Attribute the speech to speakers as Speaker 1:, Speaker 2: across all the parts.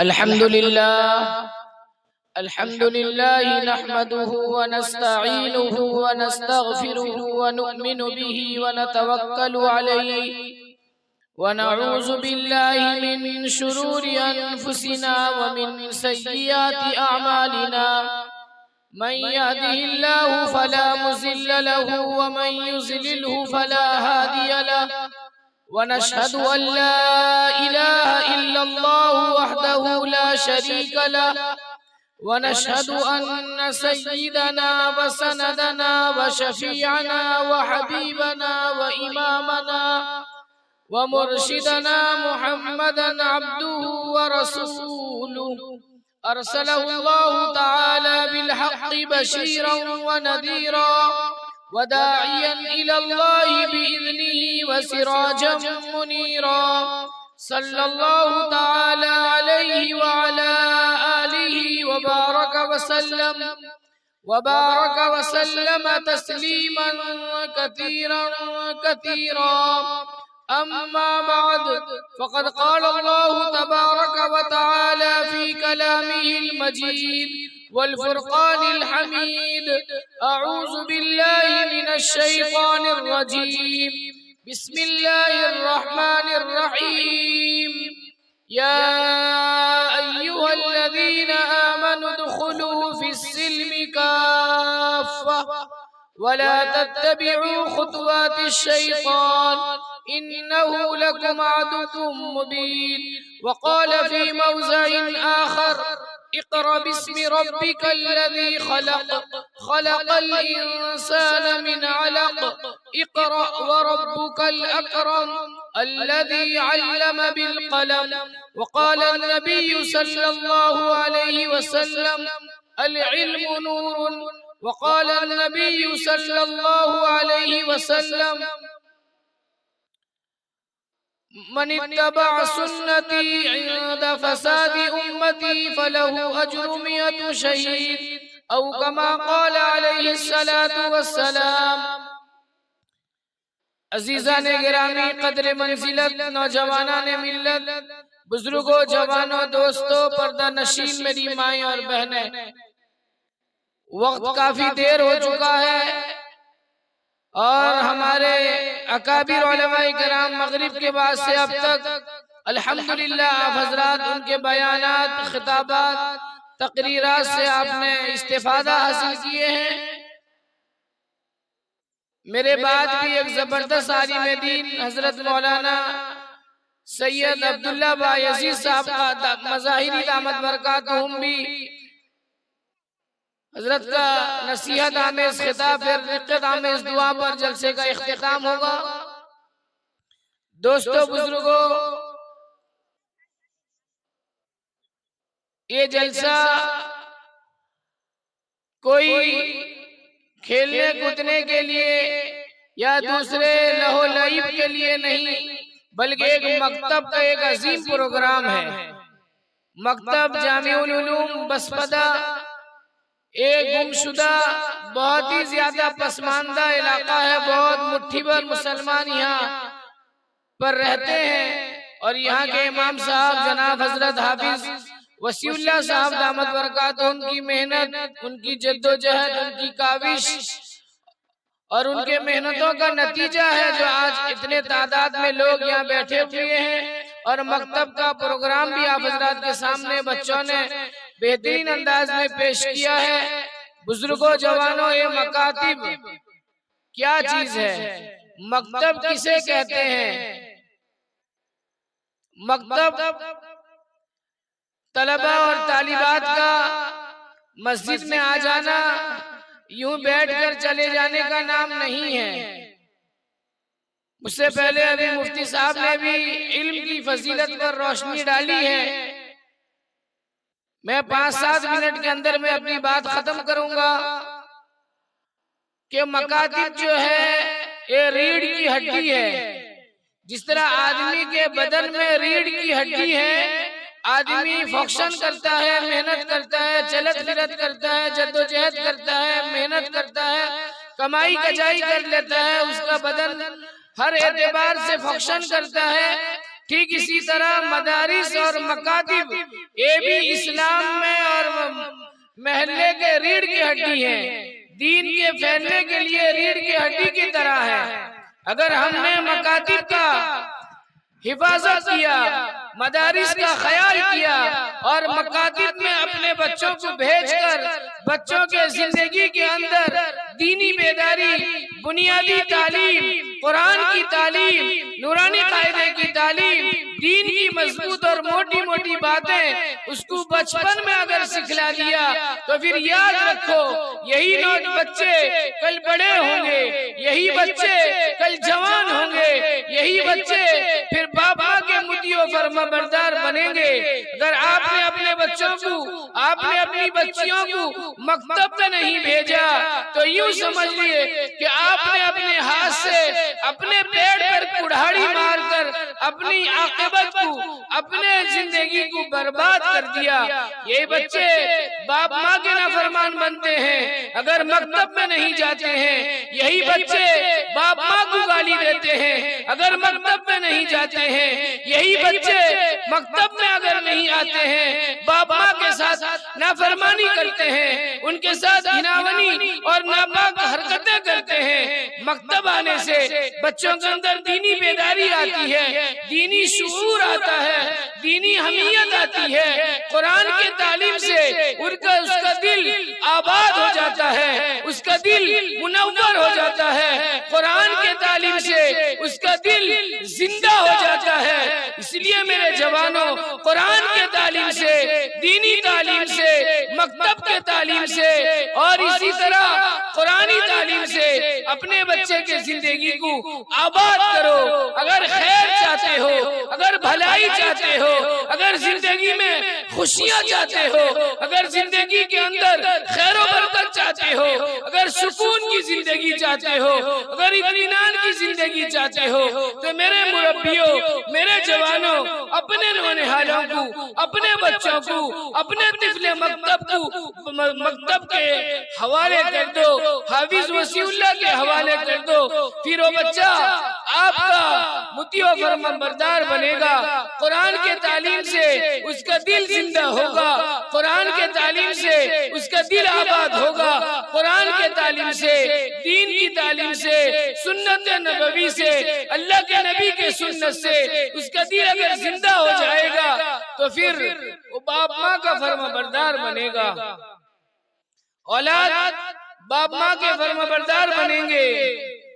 Speaker 1: الحمد لله نحمده ونستعينه ونستغفره ونؤمن به ونتوكل عليه ونعوذ بالله من شرور أنفسنا ومن سيئات أعمالنا من يهده الله فلا مضل له ومن يضلله فلا هادي له ونشهد أن لا إله إلا الله وحده لا شريك له ونشهد أن سيدنا وسندنا وشفيعنا وحبيبنا وإمامنا ومرشدنا محمدا عبده ورسوله أرسله الله تعالى بالحق بشيرا ونذيرا وداعيا إلى الله بإذنه وسراجا منيرا صلى الله تعالى عليه وعلى آله وبارك وسلم تسليما كثيرا أما بعد فقد قال الله تبارك وتعالى في كلامه المجيد والفرقان الحميد أعوذ بالله من الشيطان الرجيم بسم الله الرحمن الرحيم يا أيها الذين آمنوا ادخلوا في السلم كافة ولا تتبعوا خطوات الشيطان إنه لكم عدو مبين وقال في موضع آخر اقرأ باسم ربك الذي خلق الإنسان من علق اقرأ وربك الأكرم الذي علم بالقلم وقال النبي صلى الله عليه وسلم العلم نور وقال النبي صلى الله عليه وسلم من اتبع سنتي عند فساد أمتي فله أجر 100 شهيد أو كما قال عليه الصلاة والسلام. عزیزان گرامی قدر منزلت، نوجوانان ملت، بزرگوں، جوانوں، دوستوں، پردہ نشین میری مائیں اور بہنیں، وقت کافی دیر ہو چکا ہے اور ہمارے اکابر علماء کرام مغرب کے بعد سے اب تک الحمدللہ آپ حضرات ان کے بیانات، خطابات، تقریرات سے آپ نے استفادہ حاصل کیے ہیں. میرے بعد بھی ایک زبردست عالم دین حضرت مولانا سید عبداللہ بایزید صاحب کا مظاہری دامت برکاتہم بھی حضرت کا نصیحت آمیز خطاب پھر رقت آمیز دعا پر جلسے کا اختتام ہوگا. دوستو، بزرگوں، یہ جلسہ کوئی کھیلنے کودنے کے لیے یا دوسرے لہو لعب کے لیے نہیں، بلکہ ایک مکتب کا ایک عظیم پروگرام ہے. مکتب جامع العلوم بسپدہ ایک گمشدہ، بہت ہی زیادہ پسماندہ علاقہ ہے. بہت مٹھی بھر مسلمان یہاں پر رہتے ہیں اور یہاں کے امام صاحب جناب حضرت حافظ وسیع اللہ صاحب دامت برکاتہ ان کی محنت، ان کی جد و جہد، ان کی کاوش اور ان کے محنتوں کا نتیجہ ہے جو آج اتنے تعداد میں لوگ یہاں بیٹھے ہوئے ہیں. اور مکتب کا پروگرام بھی آپ حضرات کے سامنے بچوں نے بہترین انداز میں پیش کیا ہے. بزرگوں، جوانوں، یہ مکاتب کیا چیز ہے؟ مکتب کسے کہتے ہیں؟ مکتب طلبہ اور طالبات کا مسجد میں آ جانا، یوں بیٹھ کر چلے جانے کا نام نہیں ہے. اس سے پہلے ابھی مفتی صاحب نے بھی علم کی فضیلت پر روشنی ڈالی ہے. میں 5-7 منٹ کے اندر میں اپنی بات ختم کروں گا کہ مکاتب جو ہے یہ ریڑھ کی ہڈی ہے. جس طرح آدمی کے بدن میں ریڑھ کی ہڈی ہے، آدمی فنکشن کرتا ہے، محنت کرتا ہے، چلت پھرت کرتا ہے، جد و جہد کرتا ہے، محنت کرتا ہے، کمائی کجائی کر لیتا ہے، اس کا بدن ہر اعتبار سے فنکشن کرتا ہے. ٹھیک اسی طرح مدارس اور مکاتب یہ بھی اسلام میں اور محلے کے ریڑھ کی ہڈی ہیں، دین کے پھیلنے کے لیے ریڑھ کی ہڈی کی طرح ہے۔ اگر ہم نے مکاتب کا حفاظت کیا، مدارس کا خیال کیا اور مکاتب میں اپنے بچوں کو بھیج کر بچوں کے زندگی کے اندر دینی بیداری، بنیادی تعلیم، قرآن کی تعلیم، نورانی قاعدے کی تعلیم، دین کی مضبوط اور موٹی موٹی باتیں اس کو بچپن میں اگر سکھلا دیا تو پھر یاد رکھو یہی بچے کل بڑے ہوں گے، یہی بچے کل جوان ہوں گے، یہی بچے پھر باپ ماں کے مطیع و فرما بردار بنیں گے۔ اگر آپ نے اپنے بچوں کو، آپ نے اپنی بچیوں کو مکتب میں نہیں بھیجا تو یوں سمجھ لیے کہ آپ نے اپنے ہاتھ سے اپنے پیڑ پر کڑھاڑی مار کر اپنی عاقبت کو، اپنے زندگی کو برباد کر دیا۔ یہ بچے باپ ماں کے نافرمان بنتے ہیں اگر مکتب میں نہیں جاتے ہیں، یہی بچے باپ ماں کو گالی دیتے ہیں اگر مکتب میں نہیں جاتے ہیں، یہی بچے مکتب میں اگر نہیں آتے ہیں باپ ماں کے ساتھ نافرمانی کرتے ہیں، ان کے ساتھ گناوانی اور ناپاک حرکتیں کرتے ہیں۔ مکتب آنے سے بچوں کے اندر دینی بیداری آتی ہے، دینی شعور آتا ہے، دینی حمیت آتی ہے، قرآن کے تعلیم سے اس کا دل آباد ہو جاتا ہے، اس کا دل منور ہو جاتا ہے، قرآن کے تعلیم سے اس کا دل زندہ ہو جاتا ہے۔ اس لیے میرے جوانوں، قرآن کے تعلیم سے، دینی تعلیم سے، مکتب کے تعلیم سے اور اسی طرح قرآنی تعلیم سے اپنے بچے کے زندگی کو آباد کرو۔ اگر خیر چاہتے ہو، اگر بھلائی چاہتے ہو، اگر زندگی میں خوشیاں چاہتے ہو، اگر زندگی کے اندر خیر و برکت چاہتے ہو، اگر سکون کی زندگی چاہتے ہو، اگر اطمینان کی زندگی چاہتے ہو تو میرے مربیوں، میرے جوانوں، اپنے نونہالوں کو، اپنے بچوں کو، اپنے طفل مکتب کے حوالے کر دو، حافظ وسیع اللہ کے حوالے کر دو، پھر وہ بچہ آپ کا مطیع و فرما بردار بنے گا۔ قرآن کے تعلیم سے اس کا دل زندہ ہوگا، قرآن کے تعلیم سے اس کا دل آباد ہوگا، قرآن کے تعلیم سے، دین کی تعلیم سے، سنت نبوی سے، اللہ کے نبی کے سنت سے اس کا دل اگر زندہ ہو جائے گا تو پھر وہ باپ ماں کا فرما بردار بنے گا۔ اولاد باپ ماں کے فرما بردار بنیں گے۔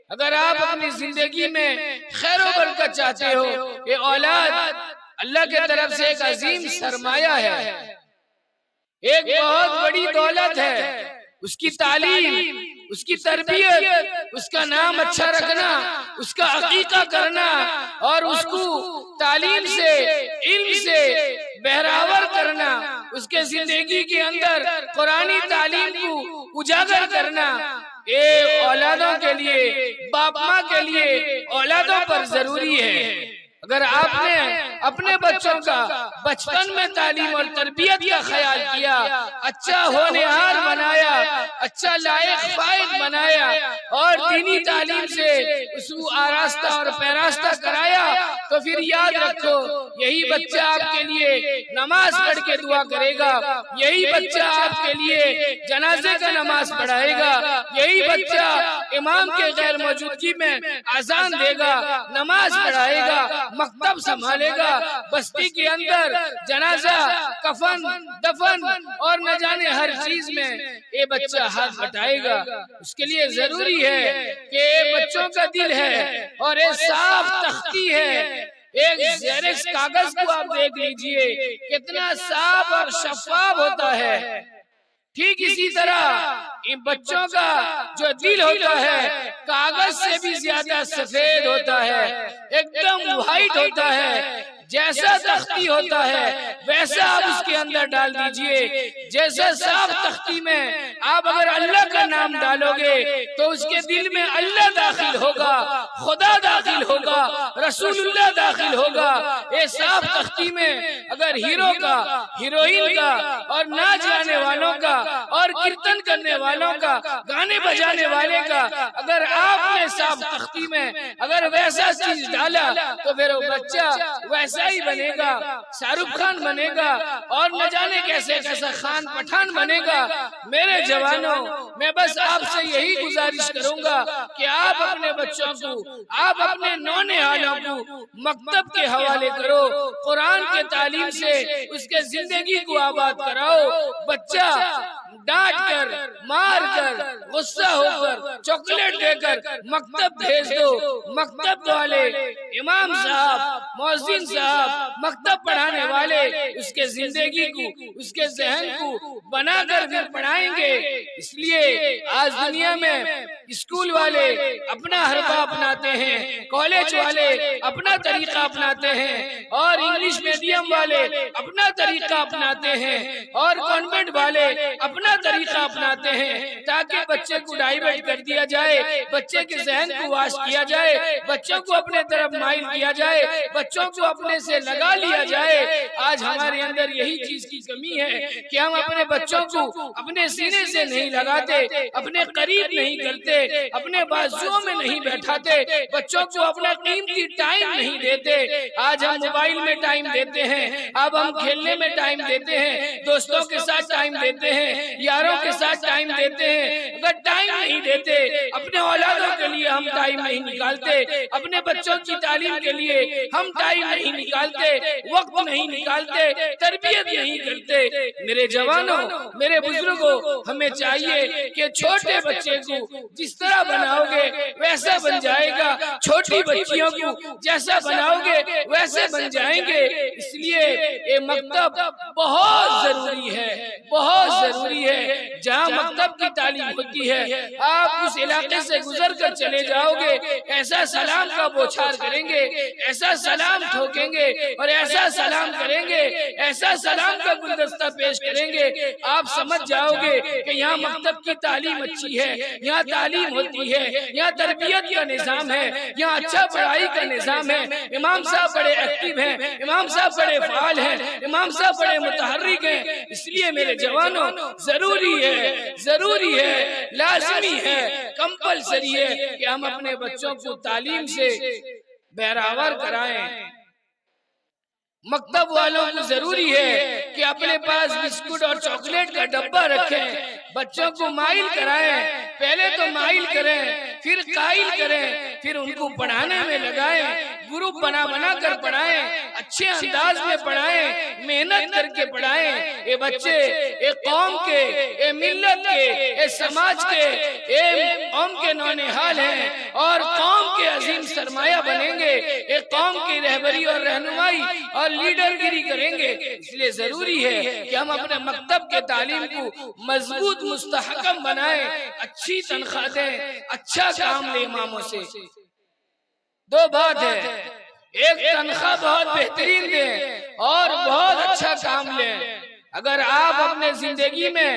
Speaker 1: اگر آپ اپنی زندگی میں خیر و برکت چاہتے ہو، یہ اولاد اللہ کے طرف سے ایک عظیم سرمایہ ہے، ایک بہت بڑی دولت ہے۔ اس کی تعلیم، اس کی تربیت، اس کا نام اچھا رکھنا، اس کا عقیقہ کرنا اور اس کو تعلیم سے، علم سے بہراور کرنا، اس کے زندگی کے اندر قرآنی تعلیم کو اجاگر کرنا، یہ اولادوں کے لیے، باپ ماں کے لیے اولادوں پر ضروری ہے۔ اگر آپ نے اپنے بچوں کا بچپن میں تعلیم اور تربیت کا خیال کیا، اچھا ہونہار بنایا، اچھا لائق فائق بنایا اور دینی تعلیم سے اس کو آراستہ اور پیراستہ کرایا تو پھر یاد رکھو یہی بچہ آپ کے لیے نماز پڑھ کے دعا کرے گا، یہی بچہ آپ کے لیے جنازے کا نماز پڑھائے گا، یہی بچہ امام کے غیر موجودگی میں اذان دے گا، نماز پڑھائے گا، مکتب سنبھالے گا، بستی کے اندر جنازہ، کفن، دفن اور نہ جانے ہر چیز میں یہ بچہ ہاتھ بٹائے گا۔ اس کے لیے ضروری ہے کہ بچوں کا دل ہے اور یہ صاف تختی ہے، ایک زیرکس کاغذ کو آپ دیکھ لیجئے کتنا صاف اور شفاف ہوتا ہے، ٹھیک اسی طرح ان بچوں کا جو دل ہوتا ہے کاغذ سے بھی زیادہ سفید ہوتا ہے، ایک دم وائٹ ہوتا ہے، جیسا تختی ہوتا ہے ویسا آپ اس کے اندر ڈال دیجئے. جیسا صاف تختی میں آپ اگر اللہ کا نام ڈالو گے تو اس کے دل میں اللہ داخل ہوگا, خدا داخل ہوگا, رسول اللہ داخل ہوگا. یہ صاف تختی میں اگر ہیرو کا, ہیروئن کا اور ناچ گانے والوں کا اور کیرتن کرنے والوں کا, گانے بجانے والے کا اگر آپ نے صاف تختی میں اگر ویسا چیز ڈالا تو پھر وہ بچہ ویسا ہی بنے گا, شاہ رخ خان بنے گا اور نہ جانے کیسے کیسا خان پٹھان بنے گا. میرے جوانوں, میں بس آپ سے یہی گزارش کروں گا کہ آپ اپنے بچوں کو, آپ اپنے نونہالوں کو مکتب کے حوالے کرو, قرآن کے تعلیم سے اس کے زندگی کو آباد کراؤ. بچہ ڈانٹ کر, مار کر, غصہ ہو کر, چاکلیٹ دے کر مکتب بھیج دو. مکتب والے, امام صاحب, مؤذن صاحب, مکتب پڑھانے والے اس کے زندگی کو, اس کے ذہن کو بنا کر پھر پڑھائیں گے. اس لیے آج دنیا میں اسکول والے اپنا حربہ اپناتے ہیں, کالج والے اپنا طریقہ اپناتے ہیں, اور انگلش میڈیم والے اپنا طریقہ اپناتے ہیں, اور کانوینٹ والے اپنا طریقہ اپناتے ہیں تاکہ بچے کو ڈائیورٹ کر دیا جائے, بچے کے ذہن کو واش کیا جائے, بچوں کو اپنے طرف مائل کیا جائے, بچوں کو اپنے سے لگا لیا جائے. آج ہمارے اندر یہی چیز کی کمی ہے کہ ہم اپنے بچوں کو اپنے سینے سے نہیں لگاتے, اپنے قریب نہیں کرتے, اپنے بازوؤں میں نہیں بیٹھاتے, بچوں کو اپنا قیمتی ٹائم نہیں دیتے. آج ہم موبائل میں ٹائم دیتے ہیں, اب ہم کھیلنے میں ٹائم دیتے ہیں, دوستوں کے ساتھ ٹائم دیتے ہیں, یاروں کے ساتھ ٹائم دیتے ہیں. اگر ٹائم نہیں دیتے, اپنے اولادوں کے لیے ہم ٹائم نہیں نکالتے, اپنے بچوں کی تعلیم کے لیے ہم ٹائم نہیں نکالتے, وقت نہیں نکالتے, تربیت نہیں کرتے. میرے جوانوں, میرے بزرگوں, ہمیں چاہیے کہ چھوٹے بچے کو جس طرح بناؤ گے ویسا بن جائے گا, چھوٹی بچیوں کو جیسا بناؤ گے ویسے بن جائیں گے. اس لیے یہ مکتب بہت ضروری ہے, بہت ضروری ہے. جہاں مکتب کی تعلیم ہوتی ہے آپ اس علاقے سے گزر کر چلے جاؤ گے, ایسا سلام کا بوچھار کریں گے, ایسا سلام ٹھوکیں گے اور ایسا سلام کریں گے, ایسا سلام کا گلدستہ پیش کریں گے, آپ سمجھ جاؤ گے کہ یہاں مکتب کی تعلیم اچھی ہے, یہاں تعلیم ہوتی ہے, یہاں تربیت کا نظام ہے, یہاں اچھا پڑھائی کا نظام ہے. امام صاحب بڑے ایکٹیو ہیں, امام صاحب بڑے فعال ہیں, امام صاحب بڑے متحرک ہیں. اس لیے میرے جوانوں, ضروری ہے, ضروری ہے, لازمی ہے, کمپلسری ہے کہ ہم اپنے بچوں کو تعلیم سے بہراور کرائیں. مکتب والوں کو ضروری ہے کہ اپنے پاس بسکٹ اور چاکلیٹ کا ڈبہ رکھیں, بچوں کو مائل کرائیں. پہلے تو مائل کریں, پھر قائل کریں, پھر ان کو پڑھانے میں لگائیں, گروپ بنا بنا کر پڑھائیں, اچھے انداز میں پڑھائیں, محنت کر کے پڑھائیں. یہ بچے ایک قوم کے, ایک ملت کے, ایک سماج کے, ایک قوم کے نونہال ہیں اور قوم کے عظیم سرمایہ بنیں گے, ایک قوم کی رہبری اور رہنمائی اور لیڈر گیری کریں گے. اس لیے ضروری ہے کہ ہم اپنے مکتب کے تعلیم کو مضبوط مستحکم بنائیں, اچھی تنخواہ دیں, اچھا کام لیں اماموں سے. دو بات ہے, ایک تنخواہ بہت بہترین دیں اور بہت اچھا کام لیں. اگر آپ اپنے زندگی میں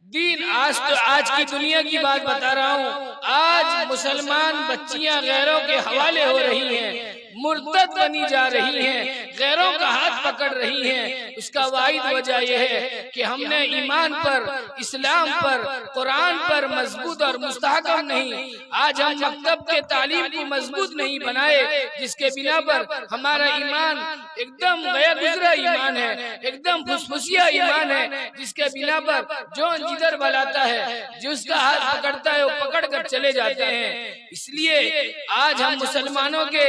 Speaker 1: دین, آج کی دنیا کی بات بتا رہا ہوں, آج مسلمان بچیاں غیروں کے حوالے ہو رہی ہیں, مرتد بنی جا رہی ہیں, غیروں کا ہاتھ پکڑ رہی ہیں. اس کا واحد وجہ یہ ہے کہ ہم نے ایمان پر, اسلام پر, قرآن پر مضبوط اور مستحکم نہیں. آج ہم مکتب کے تعلیم کو مضبوط نہیں بنائے, جس کے بنا پر ہمارا ایمان ایک دم غیر گزرا ایمان ہے, ایک دم پھسپھسیا ایمان ہے, جس کے بنا پر جو جدھر بلاتا ہے, جس کا ہاتھ پکڑتا ہے وہ پکڑ کر چلے جاتے ہیں. اس لیے آج ہم مسلمانوں کے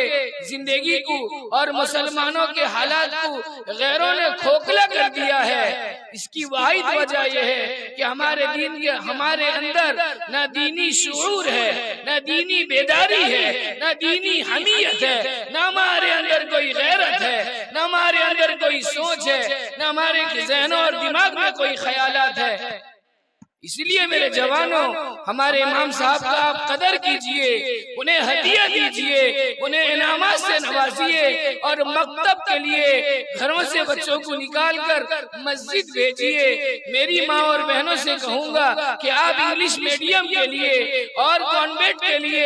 Speaker 1: زندگی کو اور مسلمانوں کے حالات کو غیروں نے کھوکھلا کر دیا ہے. اس کی واحد وجہ یہ ہے کہ ہمارے دین کے, ہمارے اندر نہ دینی شعور ہے, نہ دینی بیداری ہے, نہ دینی حمیت ہے, نہ ہمارے اندر کوئی غیرت ہے, نہ ہمارے اندر کوئی سوچ ہے, نہ ہمارے ذہنوں اور دماغ میں کوئی خیالات ہے. اس لیے میرے جوانوں، ہمارے امام صاحب کا آپ قدر کیجئے، انہیں ہدیہ دیجئے، انہیں انعامات سے نوازیے، اور مکتب کے لیے گھروں سے بچوں کو نکال کر مسجد بھیجئے۔ میری ماں اور بہنوں سے کہوں گا کہ آپ انگلش میڈیم کے لیے اور کانوینٹ کے لیے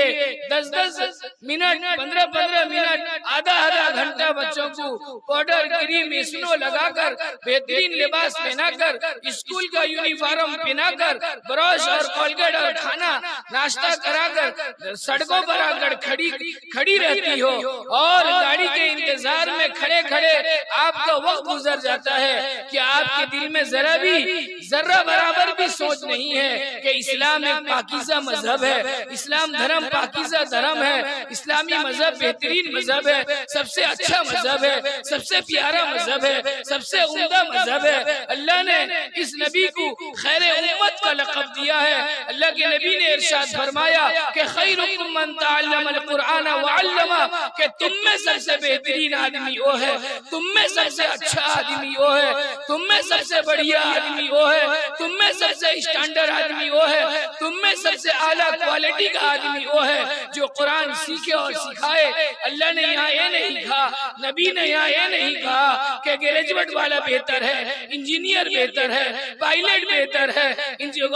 Speaker 1: 10-10 منٹ، 15-15 منٹ، آدھا گھنٹہ بچوں کو پاؤڈر، کریم، اسنو لگا کر، بہترین لباس پہنا کر، اسکول کا یونیفارم پہنا کر، بروش اور کولگیٹ اور کھانا ناشتہ کرا کر سڑکوں پر آ کر کھڑی رہتی ہو، اور گاڑی کے انتظار میں کھڑے کھڑے آپ کا وقت گزر جاتا ہے کہ آپ کے دل میں ذرہ برابر بھی سوچ نہیں ہے کہ اسلام ایک پاکیزہ مذہب ہے، اسلام دھرم پاکیزہ دھرم ہے، اسلامی مذہب بہترین مذہب ہے، سب سے اچھا مذہب ہے، سب سے پیارا مذہب ہے، سب سے عمدہ مذہب ہے۔ اللہ نے اس نبی کو خیر امت کا لقب دیا ہے۔ اللہ کے نبی نے ارشاد فرمایا کہ خیرکم من تعلم القرآن وعلمہ، کہ تم میں سب سے بہترین آدمی وہ ہے، تم میں سب سے اچھا آدمی وہ ہے، تم میں سب سے بڑھیا آدمی وہ ہے، تم میں سب سے اسٹینڈرڈ آدمی وہ ہے، تم میں سب سے اعلیٰ کوالٹی کا آدمی وہ ہے جو قرآن سیکھے اور سکھائے۔ اللہ نے یہاں یہ نہیں کہا، نبی نے یہاں یہ نہیں کہا کہ گریجویٹ والا بہتر ہے، انجینئر بہتر ہے، پائلٹ بہتر ہے،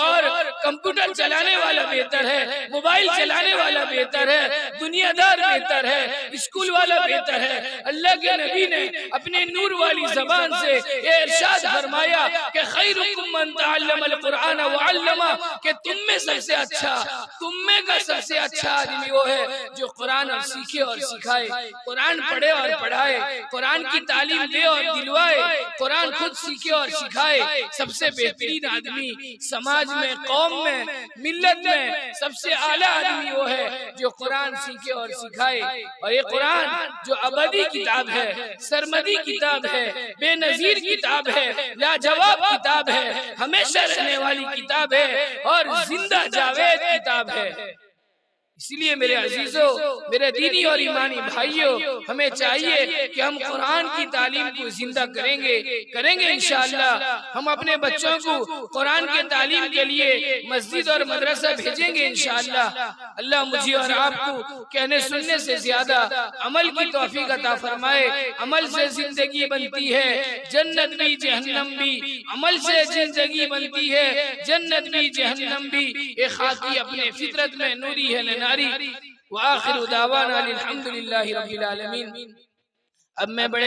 Speaker 1: اور کمپیوٹر چلانے والا بہتر ہے، موبائل چلانے والا بہتر ہے، دنیا دار بہتر ہے، اسکول والا بہتر ہے۔ اللہ کے نبی نے اپنے نور والی زبان سے یہ ارشاد فرمایا کہ خیرکم من تعلم القرآن وعلمہ، کہ تم میں سب سے اچھا، تم میں کا سب سے اچھا آدمی وہ ہے جو قرآن اور سیکھے اور سکھائے، قرآن پڑھے اور پڑھائے، قرآن کی تعلیم دے اور دلوائے، قرآن خود سیکھے اور سکھائے۔ سب سے بہترین آدمی سماج میں، قوم میں، ملت میں سب سے اعلیٰ آدمی وہ ہے جو قرآن سیکھے اور سکھائے۔ اور یہ قرآن جو ابدی کتاب ہے، سرمدی کتاب ہے، بے نظیر کتاب ہے، لاجواب کتاب ہے، ہمیشہ رہنے والی کتاب ہے، اور زندہ جاوید کتاب ہے۔ اس لیے میرے عزیزوں، میرے دینی اور ایمانی بھائیوں، ہمیں چاہیے کہ ہم قرآن کی تعلیم کو زندہ کریں گے انشاءاللہ۔ ہم اپنے بچوں کو قرآن کے تعلیم کے لیے مسجد اور مدرسہ بھیجیں گے انشاءاللہ۔ اللہ مجھے اور آپ کو کہنے سننے سے زیادہ عمل کی توفیق عطا فرمائے۔ عمل سے زندگی بنتی ہے، جنت بھی جہنم بھی، عمل سے زندگی بنتی ہے، جنت بھی جہنم بھی۔ یہ خاکی اپنے فطرت میں نوری ہے ناری۔ وآخر دعوانا الحمدللہ رب العالمین۔ اب میں بڑے